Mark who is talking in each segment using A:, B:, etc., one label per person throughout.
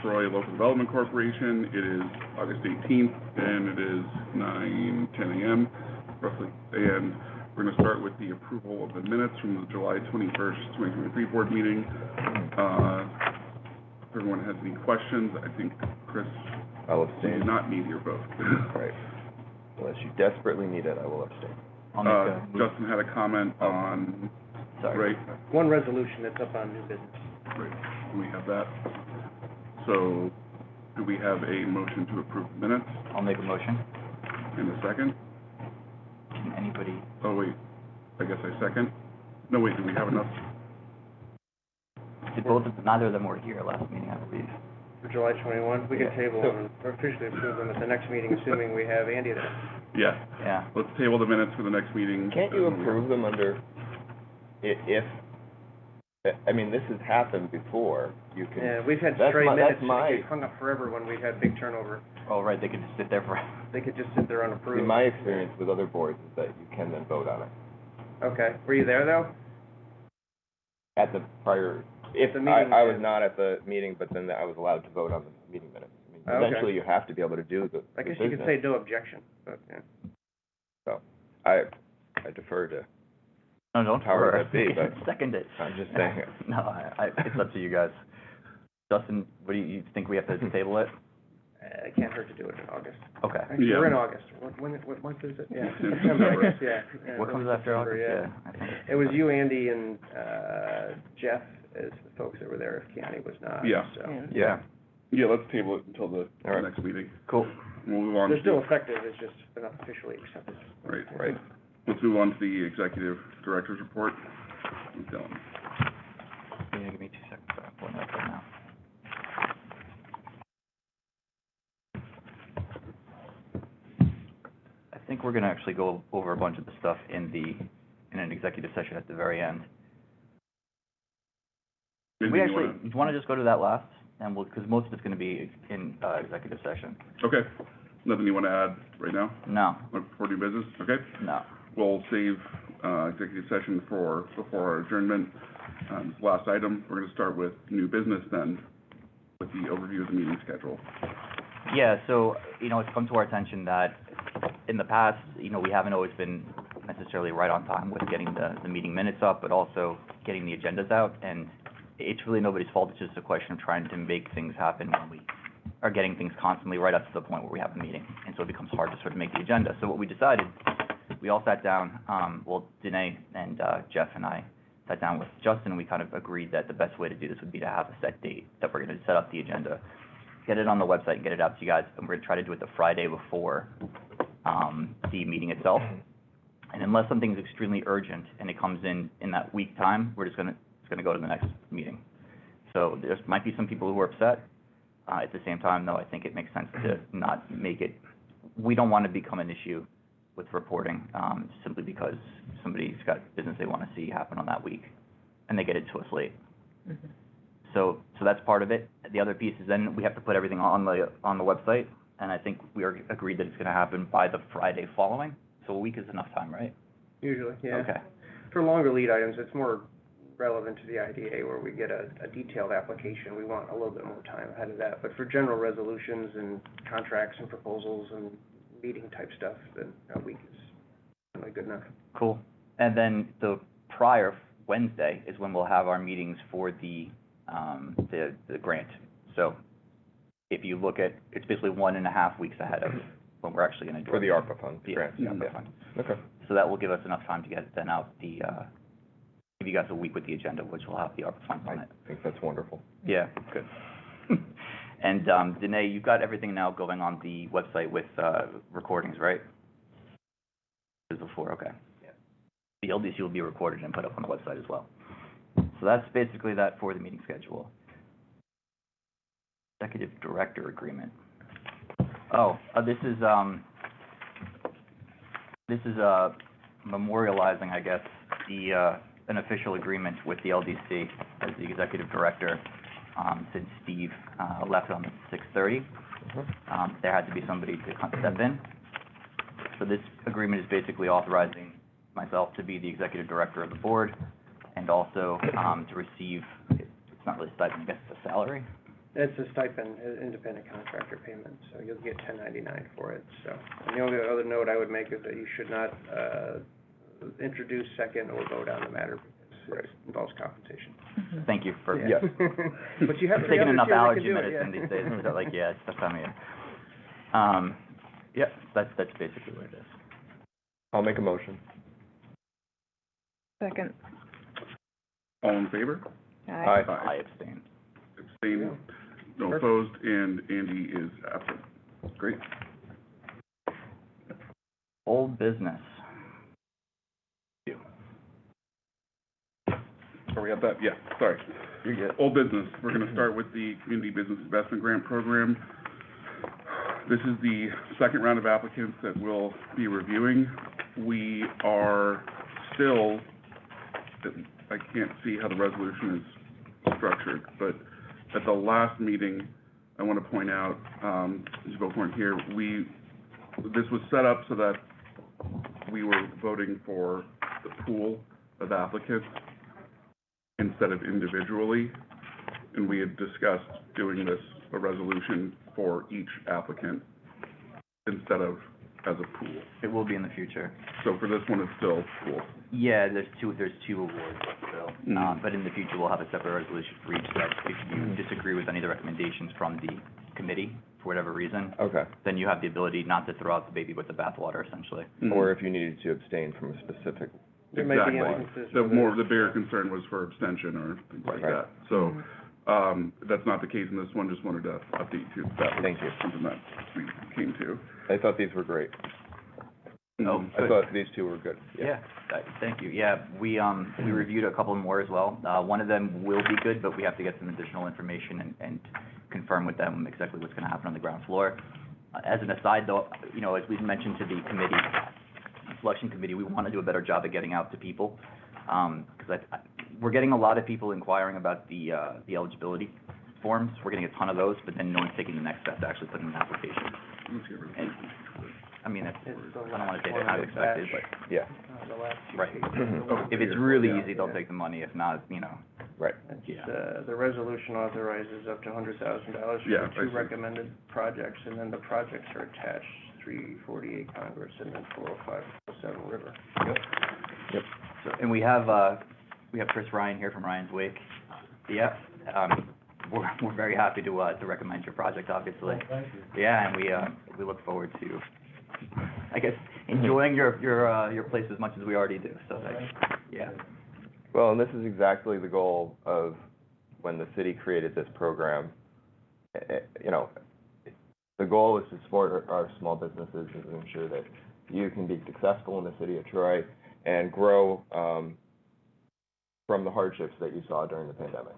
A: Troy Local Development Corporation. It is August 18th, and it is 9:10 a.m. roughly. And we're going to start with the approval of the minutes from the July 21st, 2023 board meeting. If everyone has any questions, I think Chris,
B: I'll abstain.
A: do not need your vote.
B: Right. Unless you desperately need it, I will abstain.
A: Justin had a comment on.
C: Sorry.
A: Right.
C: One resolution that's up on new business.
A: Right. Do we have that? So, do we have a motion to approve the minutes?
D: I'll make a motion.
A: In a second?
D: Can anybody?
A: Oh, wait. I guess I second. No, wait, do we have enough?
D: Neither of them were here last meeting, I believe.
C: For July 21, we can
D: Yeah.
C: table them or officially approve them at the next meeting, assuming we have Andy there.
A: Yeah.
D: Yeah.
A: Let's table the minutes for the next meeting.
B: Can't you approve them under, if, I mean, this has happened before, you can.
C: Yeah, we've had
B: That's
C: stray
B: my-
C: minutes
B: that's my-
C: that get hung up forever when we've had big turnover.
D: Oh, right, they could just sit there for.
C: They could just sit there unapproved.
B: My experience with other boards is that you can then vote on it.
C: Okay, were you there though?
B: At the prior, if,
C: The meeting,
B: I was
C: yeah.
B: not at the meeting, but then I was allowed to vote on the meeting minutes. I mean,
C: Okay.
B: eventually you have to be able to do the
C: I guess
B: the
C: you could
B: business.
C: say no objection, but yeah.
B: So, I defer to,
D: No, don't
B: Power
D: defer.
B: that be, but-
D: Second it.
B: I'm just saying.
D: No, it's up to you guys. Justin, what do you think we have to table it?
C: It can't hurt to do it in August.
D: Okay.
C: Actually,
A: Yeah.
C: we're in August. What month is it? Yeah,
A: In
C: September, I
A: September.
C: guess, yeah.
D: What comes after
C: September,
D: August?
C: yeah.
D: I think.
C: It was you, Andy, and Jeff as the folks that were there if Keani was not.
A: Yeah.
C: So.
B: Yeah.
A: Yeah, let's table it until the
B: All right.
A: next meeting.
D: Cool.
A: We'll move on
C: They're
A: to.
C: still effective, it's just they're not officially accepted.
A: Right. Let's move on to the executive director's report. Dylan.
D: Yeah, give me 2 seconds. I'm pulling it up right now. I think we're gonna actually go over a bunch of the stuff in an executive session at the very end.
A: Anything you wanna-
D: You wanna just go to that last, and because most of it's gonna be in, executive session.
A: Okay. Nothing you want to add right now
D: No,
A: before new business? Okay.
D: no.
A: We'll save executive session before our adjournment. Last item, we're going to start with new business then, with the overview of the meeting schedule.
D: Yeah, so, it's come to our attention that in the past, we haven't always been necessarily right on time with getting the meeting minutes up, but also getting the agendas out, and it's really nobody's fault, it's just a question of trying to make things happen when we are getting things constantly right up to the point where we have a meeting, and so it becomes hard to sort of make the agenda. So what we decided, we all sat down, Danae and Jeff and I sat down with Justin, and we kind of agreed that the best way to do this would be to have a set date that we're going to set up the agenda, get it on the website, and get it out to you guys, and we're going to try to do it the Friday before the meeting itself. And unless something's extremely urgent and it comes in that week time, it's going to go to the next meeting. So there might be some people who are upset. At the same time, though, I think it makes sense to not make it, we don't want to become an issue with reporting, simply because somebody's got business they want to see happen on that week, and they get it to us late. Mm-hmm. So that's part of it. The other piece is then we have to put everything on the website, and I think we are agreed that it's going to happen by the Friday following. So a week is enough time, right?
C: Usually, yeah.
D: Okay.
C: For longer lead items, it's more relevant to the IDA where we get a detailed application. We want a little bit more time ahead of that. But for general resolutions and contracts and proposals and meeting type stuff, then a week is really good enough.
D: Cool. And then the prior Wednesday is when we'll have our meetings for the grant. So if you look at, it's basically 1.5 weeks ahead of when we're actually going to do
B: For
D: it.
B: the ARPA fund,
D: Yeah,
B: grants.
D: the ARPA fund.
B: Okay.
D: So that will give us enough time to get it then out, give you guys a week with the agenda, which will have the ARPA funds on it.
B: I think that's wonderful.
D: Yeah, good. And, Danae, you've got everything now going on the website with, recordings, right? As before, okay.
C: Yeah.
D: The LDC will be recorded and put up on the website as well. So that's basically that for the meeting schedule. Executive Director Agreement. Oh, this is memorializing, I guess, an official agreement with the LDC as the Executive Director, since Steve left on 6/30. There had to be somebody to step in. So this agreement is basically authorizing myself to be the Executive Director of the board, and also to receive, it's not really stipend, I guess it's a salary,
C: It's a stipend, independent contractor payment, so you'll get 1099 for it, so. And the only other note I would make is that you should not, introduce, second, or vote on the matter, because it involves compensation.
D: Thank you for,
C: Yeah. But you have
D: for
C: three
D: taking
C: others
D: enough
C: here that
D: allergy
C: can do it,
D: medicine
C: yeah.
D: these days, so like, yeah, it's tough time of year. Yeah, that's basically what it is.
B: I'll make a motion.
E: Second.
A: All in favor?
B: Aye.
D: I abstain.
A: Abstain, no
C: Perfect.
A: opposed, and Andy is absent. Great.
D: Old business.
A: Are we at that? Yeah, sorry.
B: You're good.
A: Old business, we're gonna start with the Community Business Investment Grant Program. This is the second round of applicants that we'll be reviewing. We are still, I can't see how the resolution is structured, but at the last meeting, I wanna point out, you both weren't here, this was set up so that we were voting for the pool of applicants instead of individually, and we had discussed doing this, a resolution for each applicant instead of as a pool.
D: It will be in the future.
A: So for this one, it's still pool.
D: Yeah, there's two awards, so,
A: Mhm.
D: but in the future, we'll have a separate resolution for each, that if you disagree with any of the recommendations from the committee, for whatever reason,
B: Okay.
D: then you have the ability not to throw out the baby with the bathwater, essentially.
B: Or if you needed to abstain from a specific,
C: There may be
A: Exactly.
C: instances
A: The
C: where
A: the bigger concern was for abstention or things like
B: Right.
A: that. So, that's not the case in this one, just wanted to update you. That was
B: Thank you.
A: something that we came to.
B: I thought these were great.
D: Oh,
B: I thought these two were good.
D: Yeah, thank you. Yeah, we reviewed a couple more as well. One of them will be good, but we have to get some additional information and confirm with them exactly what's gonna happen on the ground floor. As an aside though, you know, as we've mentioned to the committee, selection committee, we wanna do a better job at getting out to people. 'Cause we're getting a lot of people inquiring about the eligibility forms. We're getting a ton of those, but then no one's taking the next step to actually put in an application.
A: Let's get rid of
D: And,
A: it.
D: I mean, that's,
C: It's the
D: I don't wanna say
C: one
D: they're not
C: on the
D: expected,
C: batch.
D: but
B: Yeah,
C: the last two
D: Right.
C: pages.
A: Oh,
D: if it's really
A: yeah.
D: easy, they'll take the money. If not, you know,
B: right.
C: The resolution authorizes up to $100,000 for
A: Yeah,
C: the
A: I
C: two
A: see.
C: recommended projects, and then the projects are attached, 348 Congress and then 405, 407 River.
D: So, and we have Chris Ryan here from Ryan's Wake. Yeah, we're very happy to recommend your project, obviously.
F: Thank you.
D: Yeah, and we look forward to, I guess, enjoying your place as much as we already do, so, yeah.
B: Well, and this is exactly the goal of when the city created this program. You know, the goal is to support our small businesses and to ensure that you can be successful in the city of Troy and grow from the hardships that you saw during the pandemic.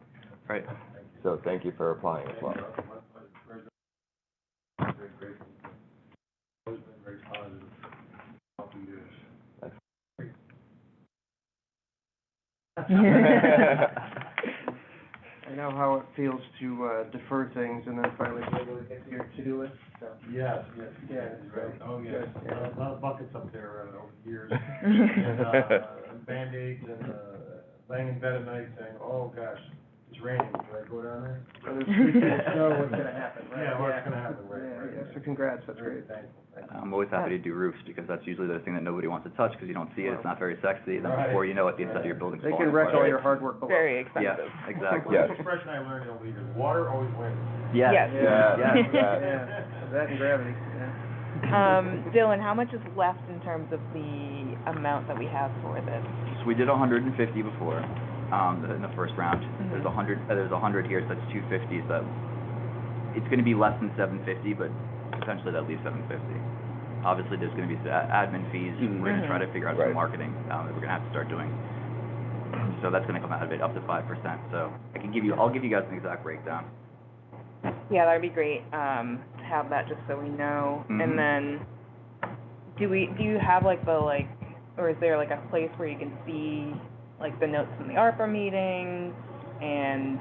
D: Right.
B: So thank you for applying as well.
F: Very grateful. Always been very positive, helping years.
C: I know how it feels to defer things and then finally be able to get to your to-do list, so.
F: Yes, yes,
C: Yeah,
F: right. Oh, yes.
C: good, yeah.
F: A lot of buckets up there over the years. And Band-Aids and laying in bed at night saying, oh, gosh, it's raining, do I go down there?
C: So we just know what's gonna happen, right?
F: Yeah, what's gonna happen, right,
C: Yeah,
F: right,
C: yeah,
F: right.
C: so congrats, that's great.
F: Thankful, thankful.
D: I'm always happy to do roofs, because that's usually the thing that nobody wants to touch, because you don't see it, it's not very sexy, and then
F: Right.
D: before you know it, the inside of your building's
C: They
D: falling
C: can wreck
D: apart.
C: all your hard work below.
E: Very
D: Yeah,
E: expensive.
D: exactly.
B: Yes.
F: What's the expression I learned in Oleander? Water always wins.
D: Yes.
E: Yes.
B: Yeah,
D: Yes.
C: Yeah, that and gravity, yeah.
E: Dylan, how much is left in terms of the amount that we have for this?
D: So we did 150 before, in the first round. There's
E: Mhm.
D: 100 here, so that's 250, so it's gonna be less than 750, but potentially at least 750. Obviously, there's gonna be admin fees, we're gonna try to figure out some
B: Right.
D: marketing, that we're gonna have to start doing. So that's gonna come out of it, up to 5%, so I'll give you guys an exact breakdown.
E: Yeah, that'd be great, to have that just so we know.
D: Mhm.
E: And then, do you have or is there like a place where you can see like the notes from the ARPA meetings and,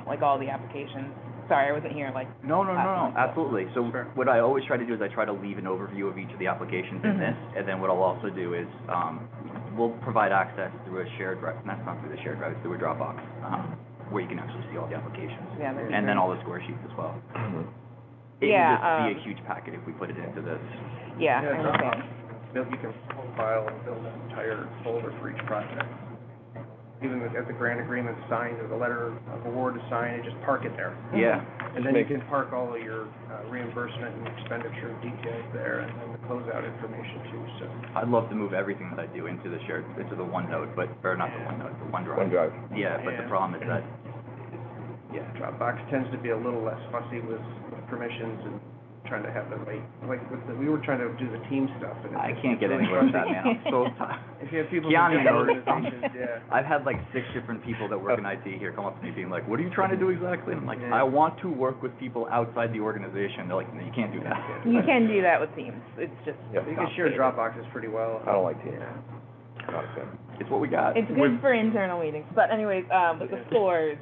E: like all the applications? Sorry, I wasn't here, like.
D: No,
E: last month, so-
D: absolutely. So
C: Sure.
D: what I always try to do is I try to leave an overview of each of the applications in
E: Mhm.
D: this, and then what I'll also do is, we'll provide access through a shared drive, that's not through the shared drive, it's through a Dropbox. where you can actually see all the applications.
E: Yeah, there's.
D: And then all the score sheets as well.
B: Mhm.
D: It
E: Yeah,
D: would just be a
E: um,
D: huge packet if we put it into this.
E: Yeah, I
C: Yeah,
E: understand.
C: you can profile and build an entire folder for each project. Even if the grant agreement's signed or the letter of award is signed, you just park it there.
D: Yeah.
C: And then you can park all of your reimbursement and expenditure details there, and then the closeout information too, so.
D: I'd love to move everything that I do into the OneNote, or not the OneNote, the OneDrive.
B: OneDrive.
D: Yeah, but the
C: Yeah.
D: problem is that, yeah,
C: Dropbox tends to be a little less fussy with permissions and trying to have the right, like, we were trying to do the team stuff, and
D: I
C: it's
D: can't get
C: really
D: anywhere with that,
C: fuzzy.
D: man. I'm so tired.
C: If you have people
D: Keanu
C: from different
D: knows.
C: organizations, yeah.
D: I've had like 6 different people that work in IT here come up to me being like, what are you trying to do exactly? And I'm like, I want to work with people outside the organization. They're like, no, you can't do that.
E: You can do that with Teams, it's just.
B: Yep.
C: You can share Dropboxes pretty well.
B: I don't like Teams.
C: Yeah.
B: Not a fan.
D: It's what we got.
E: It's good for internal meetings, but anyways, with the scores,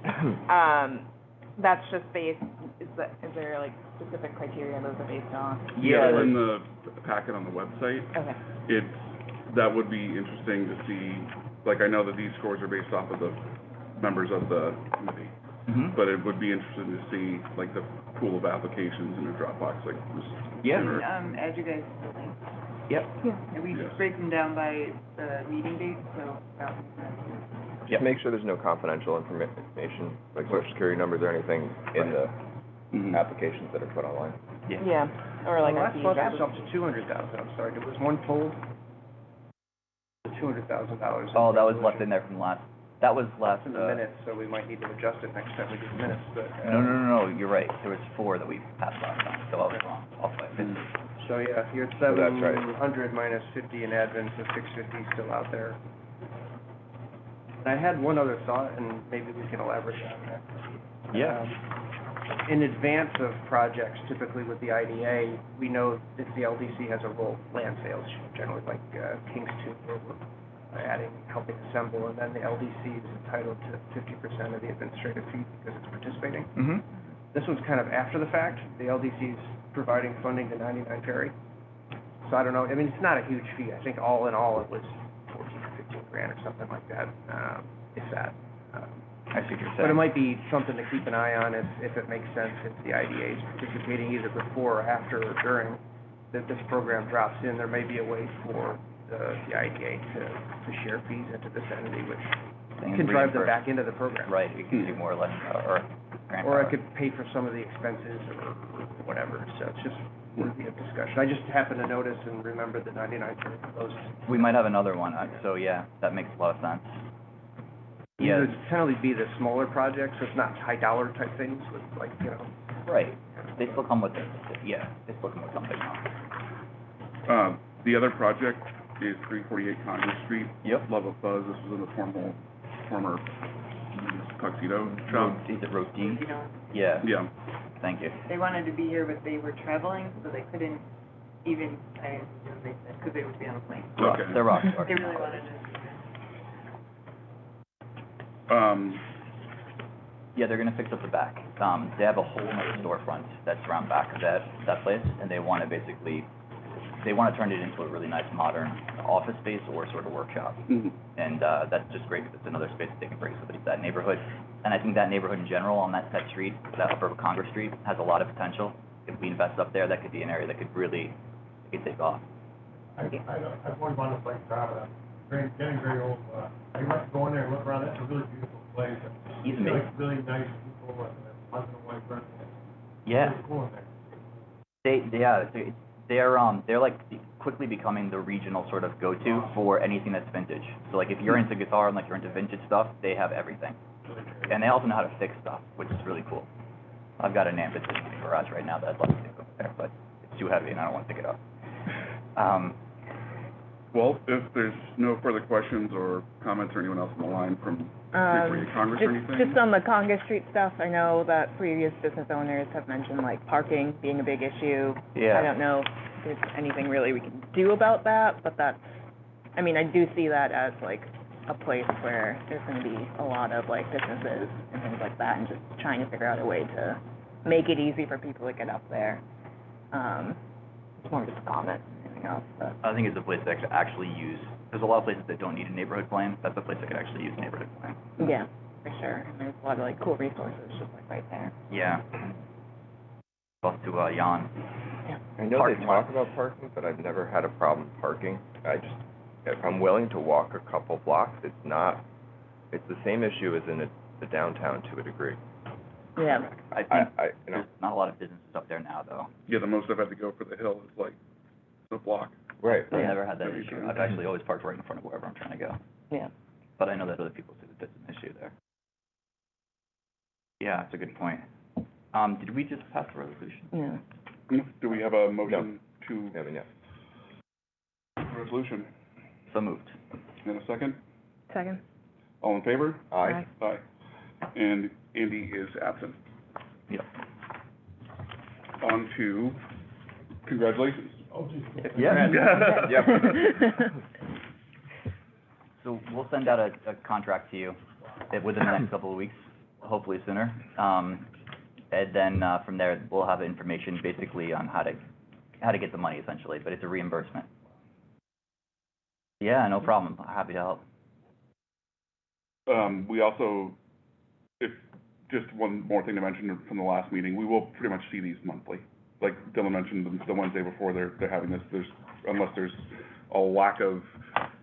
E: that's just based, is there like specific criteria those are based on?
D: Yeah,
A: In the packet on the website,
E: Okay.
A: that would be interesting to see, like, I know that these scores are based off of the members of the committee,
D: Mhm.
A: but it would be interesting to see, like, the pool of applications in a Dropbox, like, just.
D: Yeah.
A: sooner.
G: Add you guys to the link,
D: Yep.
G: and we
A: Yes.
G: break them down by the meeting date, so that would be
B: Just make sure there's no confidential information, like social security numbers or anything in the
A: Mhm.
B: applications that are put online.
D: Yeah.
E: Yeah, or like
C: Well,
E: our
C: that's
E: fee
C: supposed to
E: address.
C: up to 200,000, I'm sorry, there was one pulled? $200,000.
D: Oh, that was left in there from last, that was last,
C: It's in the minutes, so we might need to adjust it next time we do minutes, but.
D: No, you're right. There was 4 that we passed last time, so I was wrong. Off by 50.
C: So, yeah, you're at
B: So that's right.
C: 700 minus 50 in admin, so 650 still out there. I had one other thought, and maybe we can elaborate on that.
D: Yeah.
C: In advance of projects, typically with the IDA, we know that the LDC has a role, land sales, generally like King's Tube, where we're adding, helping assemble, and then the LDC is entitled to 50% of the administrative fee because it's participating.
D: Mm-hmm.
C: This one's kind of after the fact. The LDC is providing funding to 99 Ferry. So I don't know, I mean, it's not a huge fee. I think all in all, it was 14 or 15 grand or something like that, if that.
D: I see what you're
C: But it
D: saying.
C: might be something to keep an eye on if it makes sense, if the IDA is participating either before or after or during, that this program drops in. There may be a way for the IDA to share fees into this entity, which
D: Thing is
C: can drive them
D: reimbursed.
C: back into the program.
D: Right, we can do more or less, or grant
C: Or I
D: power.
C: could pay for some of the expenses or whatever, so it's just worthy of discussion. I just happened to notice and remember that 99 Ferry closed.
D: We might have another one, so yeah, that makes a lot of sense.
C: These
D: Yeah,
C: would generally be the smaller projects, so it's not high dollar type things with like, you know.
D: right. They still come with, yeah, they still come with something now.
A: The other project is 348 Congress Street.
D: Yep.
A: Love of Buzz, this was in the former tuxedo shop.
D: Is it Road D?
G: you know,
D: Yeah,
A: Yeah,
D: thank you.
G: they wanted to be here, but they were traveling, so they couldn't even, I, they said, because they would be on a plane.
A: Okay.
D: They're rock
G: They
D: stars.
G: really wanted to.
D: Yeah, they're gonna fix up the back. They have a whole other storefront that's around back of that place, and they wanna basically, they wanna turn it into a really nice modern office space or sort of workshop.
A: Mhm.
D: And, that's just great because it's another space that they can bring somebody to that neighborhood. And I think that neighborhood in general, on that street, that upper Congress Street, has a lot of potential. If we invest up there, that could be an area that could really, it could take off.
F: I've always wanted to play Providence. Getting very old, I like to go in there and look around, it's a really beautiful place.
D: He's
F: Really-
D: amazing.
F: Really nice people, and husband and wife running it.
D: Yeah.
F: Really cool in there.
D: They're like quickly becoming the regional sort of go-to for anything that's vintage. So like if you're into guitar and like you're into vintage stuff, they have everything. And they also know how to fix stuff, which is really cool. I've got an amp that's in the garage right now that I'd love to take over there, but it's too heavy and I don't want to pick it up.
A: Well, if there's no further questions or comments or anyone else on the line from 348 Congress or anything?
E: Just on the Congress Street stuff, I know that previous business owners have mentioned like parking being a big issue.
D: Yeah.
E: I don't know if there's anything really we can do about that, but that's, I mean, I do see that as like a place where there's gonna be a lot of like businesses and things like that, and just trying to figure out a way to make it easy for people to get up there. It's more just a comment than anything else, but.
D: I think it's a place that could actually use, there's a lot of places that don't need a neighborhood plan. That's a place that could actually use a neighborhood plan.
E: Yeah, for sure, and there's a lot of like cool resources just like right there.
D: Yeah. Close to, Jan.
B: I know they
D: Parking
B: talk
D: lot.
B: about parking, but I've never had a problem parking. If I'm willing to walk a couple blocks, it's the same issue as in the downtown to a degree.
E: Yeah.
D: I think
B: You know,
D: there's not a lot of businesses up there now, though.
A: Yeah, the most I've had to go for the hill is like a block.
B: right.
D: I've never had that issue. I've actually always parked right in front of wherever I'm trying to go.
E: Yeah.
D: But I know that other people say that there's an issue there. Yeah, that's a good point. Did we just pass the resolution?
E: Yeah.
A: Do we have a motion to
B: I mean, yeah.
A: resolution?
D: So moved.
A: In a second?
E: Second?
A: All in favor?
B: Aye.
A: Aye. And Andy is absent.
D: Yep.
A: On to congratulations.
F: Oh, geez.
D: Yeah.
B: Yep.
D: So we'll send out a contract to you within the next couple of weeks, hopefully sooner. And then, from there, we'll have information basically on how to get the money essentially, but it's a reimbursement. Yeah, no problem. Happy to help.
A: We also, just one more thing to mention from the last meeting, we will pretty much see these monthly. Like Dylan mentioned, the Wednesday before they're having this, unless there's a lack of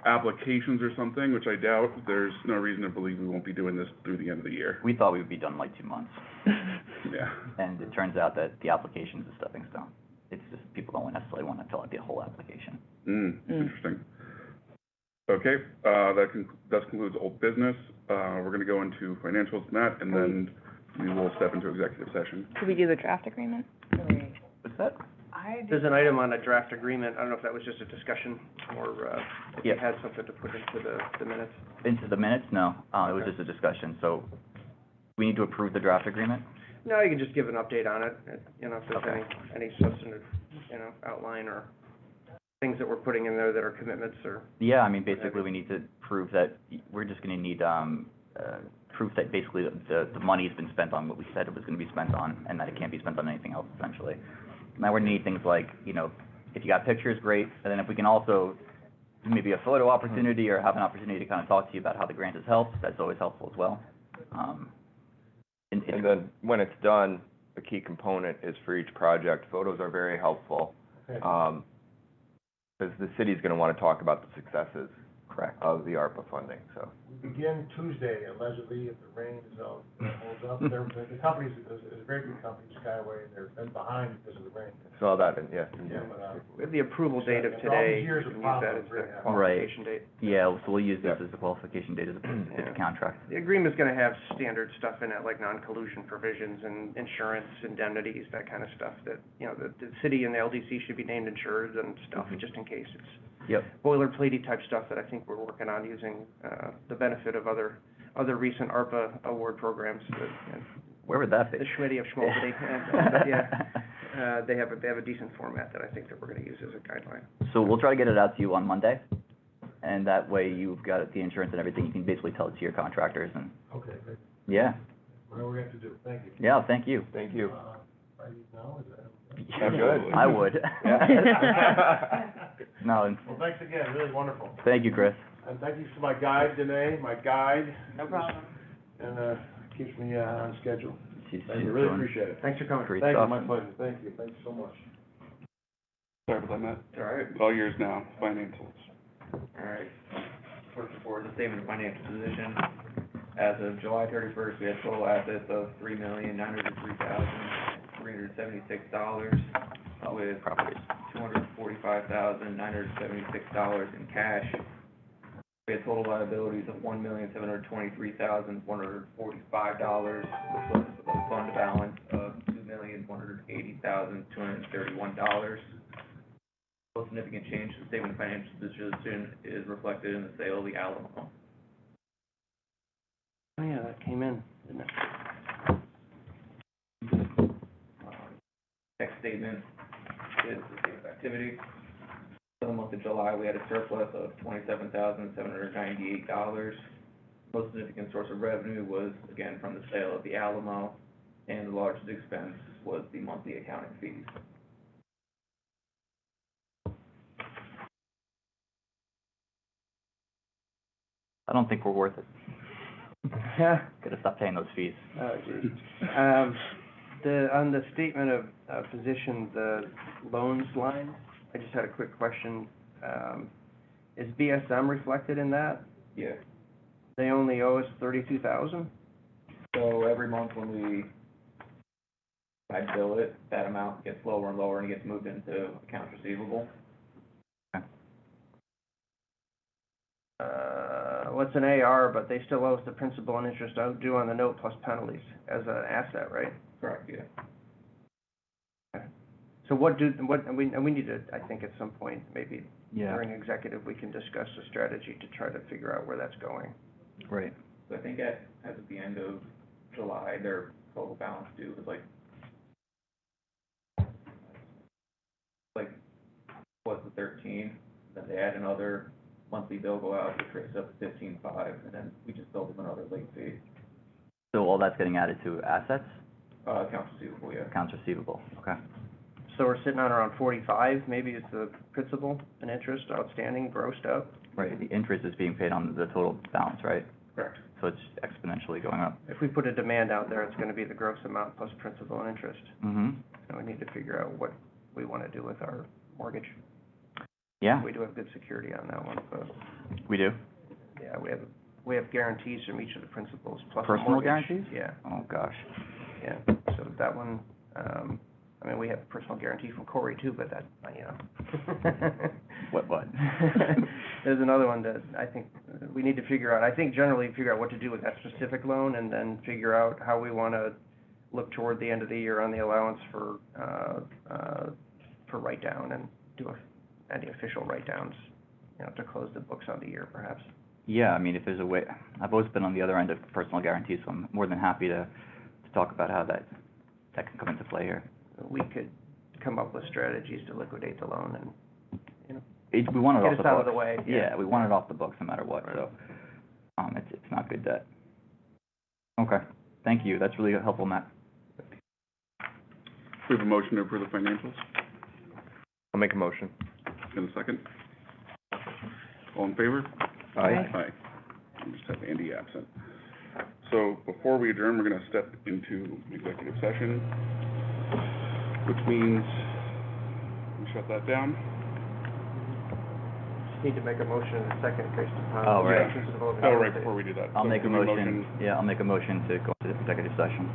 A: applications or something, which I doubt, there's no reason to believe we won't be doing this through the end of the year.
D: We thought we would be done in like 2 months,
A: Yeah.
D: and it turns out that the application's a stepping stone. It's just people don't necessarily want to fill out the whole application.
A: Interesting. Okay, that concludes old business. We're gonna go into financials, Matt, and then we will step into executive session.
E: Should we do the draft agreement?
D: What's that?
C: There's an item on a draft agreement, I don't know if that was just a discussion, or, if you
D: Yeah.
C: had something to put into the minutes.
D: Into the minutes? No, it was just a discussion, so we need to approve the draft agreement?
C: No, you can just give an update on it, you know, if there's
D: Okay.
C: any substantive, you know, outline or things that we're putting in there that are commitments or.
D: Yeah, I mean, basically, we need to prove that, we're just gonna need, proof that basically the money's been spent on what we said it was gonna be spent on, and that it can't be spent on anything else, essentially. Now, we're gonna need things like, you know, if you got pictures, great, and then if we can also, maybe a photo opportunity, or have an opportunity to kind of talk to you about how the grant has helped, that's always helpful as well.
B: And then, when it's done, the key component is for each project, photos are very helpful.
F: Okay.
B: Because the city's gonna wanna talk about the successes
D: Correct.
B: of the ARPA funding, so.
F: We begin Tuesday allegedly, if the rain is out, holds up. The company's, is a very good company, Skyway, and they're been behind because of the rain.
B: Saw that, and yes.
F: Yeah, but,
C: We have the approval date of
F: After all these
C: today, you
F: years
C: can
F: of
C: use that
F: problems,
C: as the
F: yeah.
C: qualification date.
D: Yeah, so we'll use this as the qualification date, as
C: Yeah.
D: a contract.
C: The agreement's gonna have standard stuff in it, like non-collusion provisions and insurance, indemnities, that kind of stuff, that, you know, the city and the LDC should be named insured and stuff, just in case. It's
D: Yep.
C: boilerplatey type stuff that I think we're working on using, the benefit of other recent ARPA award programs, that,
D: Where would that be?
C: the Schmitty of Schmaltzy, yeah. They have a decent format that I think that we're gonna use as a guideline.
D: So we'll try to get it out to you on Monday, and that way you've got the insurance and everything, you can basically tell it to your contractors, and,
F: Okay, good.
D: yeah,
F: Whatever we have to do, thank you.
D: yeah, thank you.
B: Thank you.
F: Right now, is that?
B: I'm good.
D: I would.
B: Yeah.
D: No,
F: Well, thanks again, really wonderful.
D: thank you, Chris.
F: And thank you to my guide, Danae, my guide.
G: No problem.
F: And, keeps me, on schedule.
D: She's
F: Thank you, really
D: doing
F: appreciate it.
C: Thanks for coming.
D: great
F: Thank you,
D: stuff.
F: my pleasure, thank you so much.
A: Sorry about that, Matt.
H: All right,
A: All yours now, financials.
H: all right. First and foremost, the statement of financial position. As of July 31st, we had total assets of $3,903,376, with
D: Properties.
H: $245,976 in cash. We had total liabilities of $1,723,145, which was a fund balance of $2,180,231. Most significant change to the statement of financial position is reflected in the sale of the Alamo.
C: Oh, yeah, that came in, didn't it?
H: Next statement is the statement of activity. For the month of July, we had a surplus of $27,798. Most significant source of revenue was, again, from the sale of the Alamo, and the largest expense was the monthly accounting fees.
D: I don't think we're worth it. Gotta stop paying those fees.
C: Oh, geez. On the statement of position, the loans line, I just had a quick question. Is BSM reflected in that?
H: Yeah.
C: They only owe us $32,000?
H: So every month when I bill it, that amount gets lower and lower and it gets moved into accounts receivable.
C: What's an AR, but they still owe us the principal and interest due on the note plus penalties as an asset, right?
H: Correct, yeah.
C: So we need to, I think at some point, maybe during executive, we can discuss a strategy to try to figure out where that's going.
D: Right.
H: So I think as of the end of July, their total balance due was was the 13, then they had another monthly bill go out, which raised up to 15.5, and then we just billed them another late fee.
D: So all that's getting added to assets?
H: Accounts receivable, yeah.
D: Accounts receivable, okay.
C: So we're sitting on around 45, maybe is the principal and interest outstanding, grossed up?
D: Right, the interest is being paid on the total balance, right?
C: Correct.
D: So it's exponentially going up.
C: If we put a demand out there, it's gonna be the gross amount plus principal and interest.
D: Mm-hmm.
C: And we need to figure out what we wanna do with our mortgage.
D: Yeah,
C: We do have good security on that one, but,
D: we do.
C: yeah, we have guarantees from each of the principals plus a
D: Personal
C: mortgage.
D: guarantees?
C: Yeah,
D: Oh, gosh.
C: yeah, so that one, I mean, we have a personal guarantee from Corey too, but that, you know.
D: What?
C: There's another one that I think we need to figure out, I think generally figure out what to do with that specific loan, and then figure out how we wanna look toward the end of the year on the allowance for write-down, and do any official write-downs, you know, to close the books on the year, perhaps.
D: Yeah, I mean, if there's a way, I've always been on the other end of personal guarantees, so I'm more than happy to talk about how that can come into play here.
C: We could come up with strategies to liquidate the loan and, you know,
D: We want it
C: get
D: off
C: us
D: the books.
C: out of the way.
D: Yeah, we want it off the books no matter what,
C: Right.
D: so, it's not good debt. Okay, thank you, that's really helpful, Matt.
A: We have a motion to approve the financials.
B: I'll make a motion.
A: In a second. All in favor?
B: Aye.
A: Aye. I just have Andy absent. So before we adjourn, we're gonna step into executive session, which means we shut that down.
C: Just need to make a motion in a second based upon.
D: Oh, right.
C: the of the vote.
A: Oh, right, before we do that.
D: I'll
A: So
D: make a
A: can we
D: motion to go into the executive session.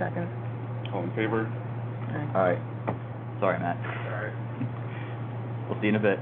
E: Second.
A: All in favor?
B: Aye.
D: Sorry, Matt.
C: All right.
D: We'll see you in a bit.